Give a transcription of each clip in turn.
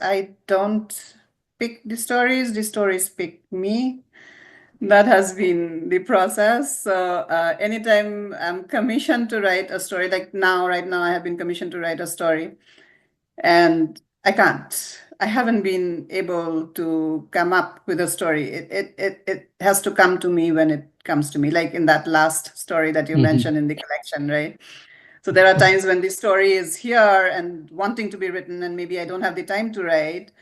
I don't pick the stories pick me. That has been the process. So anytime I'm commissioned to write a story, like right now, I have been commissioned to write a story, and I can't. I haven't been able to come up with a story. It has to come to me when it comes to me, like in that last story that you Mhm. mentioned in the collection, right? So there are times when the story is here and wanting to be written, and maybe I don't have the time to write.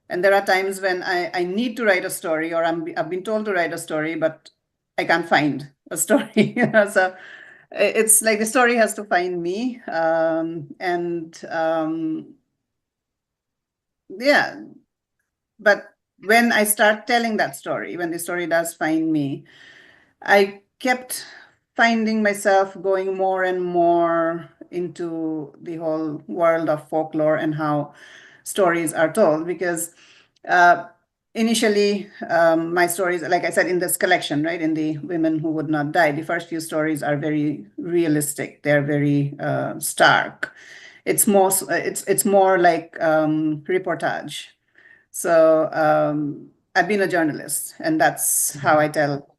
And there are times when I need to write a story, or I've been told to write a story, but I can't find a story. So it's like the story has to find me. Yeah, but when I start telling that story, when the story does find me, I kept finding myself going more and more into the whole world of folklore and how stories are told. Because uh, initially, my stories, like I said, in this collection, right, in the Women Who Would Not Die, the first few stories are very realistic. They're very stark. It's more like reportage. So I've been a journalist, and that's how I tell,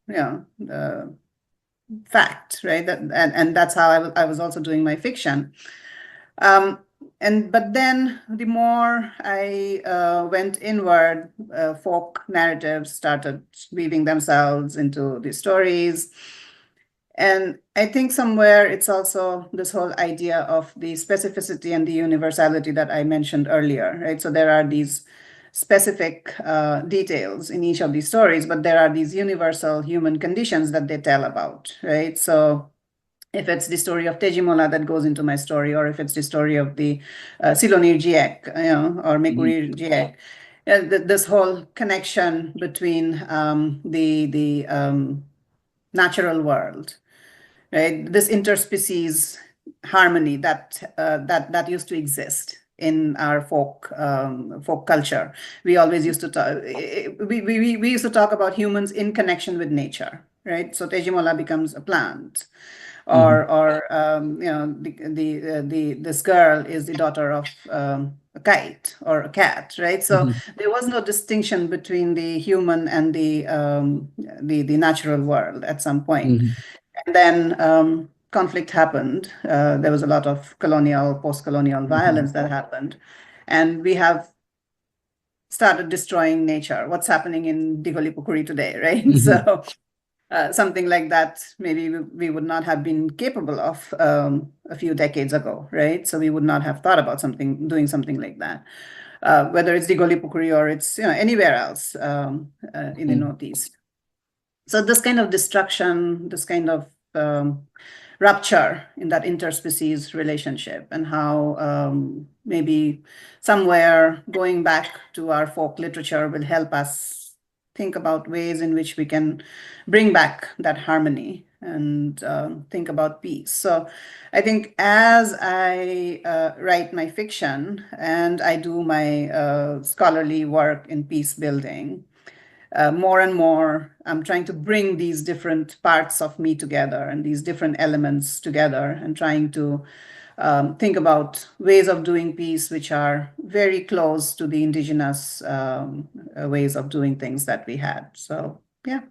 fact, right? And that's how I was also doing my fiction. Um, but then the more I went inward, folk narratives started weaving themselves into the stories. And I think somewhere it's also this whole idea of the specificity and the universality that I mentioned earlier, right? So there are these specific details in each of these stories, but there are these universal human conditions that they tell about, right? So if it's the story of Tejimola that goes into my story, or if it's the story of the Silonir Jiek, or Mhm. Mekurir Jiek, this whole connection between the natural world, right? This interspecies harmony that used to exist in our folk culture. We always used to talk. We used to talk about humans in connection with nature, right? So Tejimola becomes a plant, Mhm. this girl is the daughter of a kite or a cat, right? So Mhm. there was no distinction between the human and the natural world at some point. Mhm. And then conflict happened. There was a lot of post-colonial Mhm. violence that happened, and we have started destroying nature. What's happening in Digolipukuri today, right? Mhm. So something like that, maybe we would not have been capable of a few decades ago, right? So we would not have thought about doing something like that, whether it's Digolipukuri or it's anywhere else in the Mhm. Northeast. So this kind of destruction, this kind of rupture in that interspecies relationship, and how maybe somewhere going back to our folk literature will help us think about ways in which we can bring back that harmony and think about peace. So I think as I write my fiction and I do my scholarly work in peace building, more and more, I'm trying to bring these different parts of me together and these different elements together, and trying to think about ways of doing peace which are very close to the indigenous ways of doing things that we had. So, yeah.